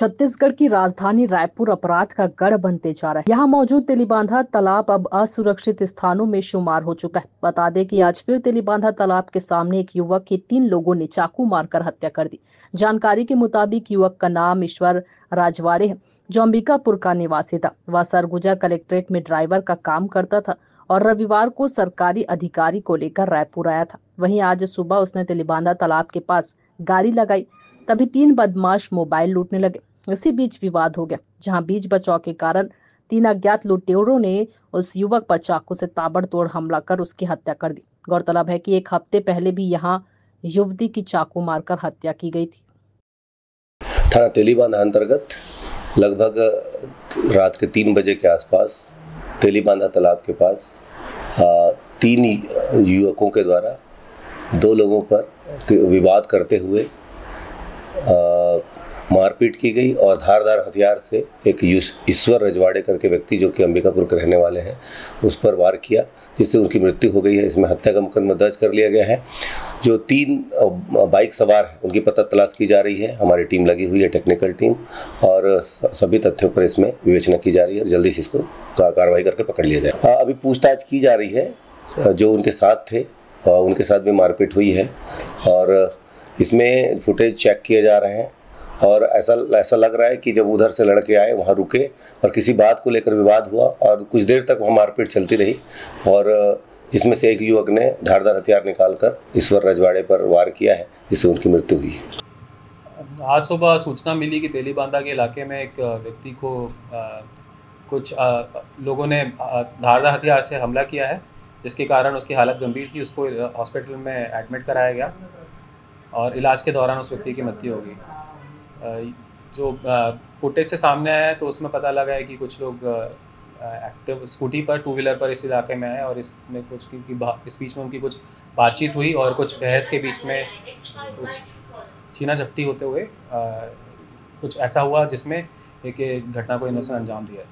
छत्तीसगढ़ की राजधानी रायपुर अपराध का गढ़ बनते जा रहा है। यहाँ मौजूद तेलीबांधा तालाब अब असुरक्षित स्थानों में शुमार हो चुका है। बता दें कि आज फिर तेलीबांधा तालाब के सामने एक युवक की 3 लोगों ने चाकू मारकर हत्या कर दी। जानकारी के मुताबिक युवक का नाम ईश्वर राजवाड़े है, जो अंबिकापुर का निवासी था। वह सरगुजा कलेक्ट्रेट में ड्राइवर का काम करता था और रविवार को सरकारी अधिकारी को लेकर रायपुर आया था। वहीं आज सुबह उसने तेलीबांधा तालाब के पास गाड़ी लगाई, तभी 3 बदमाश मोबाइल लूटने लगे। इसी बीच विवाद हो गया, जहां बीच बचाव के कारण 3 अज्ञात लुटेरों ने उस युवक पर चाकू से ताबड़तोड़ हमला कर उसकी हत्या कर दी। गौरतलब है कि 1 हफ्ते पहले भी यहां युवती की चाकू मारकर हत्या की गई थी। थाना तेलीबांधा अंतर्गत लगभग रात के 3 बजे के आसपास तेलीबांधा तालाब के पास 3 युवकों के द्वारा 2 लोगों पर विवाद करते हुए मारपीट की गई और धारदार हथियार से एक ईश्वर रजवाड़े करके व्यक्ति, जो कि अंबिकापुर के रहने वाले हैं, उस पर वार किया, जिससे उनकी मृत्यु हो गई है। इसमें हत्या का मुकदमा दर्ज कर लिया गया है। जो 3 बाइक सवार हैं, उनकी पता तलाश की जा रही है। हमारी टीम लगी हुई है, टेक्निकल टीम, और सभी तथ्यों पर इसमें विवेचना की जा रही है और जल्दी से इसको कार्रवाई करके पकड़ लिया जाए। अभी पूछताछ की जा रही है। जो उनके साथ थे उनके साथ भी मारपीट हुई है और इसमें फुटेज चेक किए जा रहे हैं। और ऐसा लग रहा है कि जब उधर से लड़के आए, वहाँ रुके और किसी बात को लेकर विवाद हुआ और कुछ देर तक वहाँ मारपीट चलती रही, और जिसमें से एक युवक ने धारदार हथियार निकालकर ईश्वर रजवाड़े पर वार किया है, जिससे उनकी मृत्यु हुई है। आज सुबह सूचना मिली कि तेलीबांधा के इलाके में एक व्यक्ति को कुछ लोगों ने धारदार हथियार से हमला किया है, जिसके कारण उसकी हालत गंभीर थी। उसको हॉस्पिटल में एडमिट कराया गया और इलाज के दौरान उस व्यक्ति की मृत्यु हो गई। जो फुटेज से सामने आया है, तो उसमें पता लगा है कि कुछ लोग एक्टिव स्कूटी पर, 2 व्हीलर पर इस इलाके में आए और इसमें कुछ इस बीच में उनकी कुछ बातचीत हुई और कुछ बहस के बीच में कुछ छीना झपटी होते हुए कुछ ऐसा हुआ जिसमें एक घटना को इन्होंने अंजाम दिया।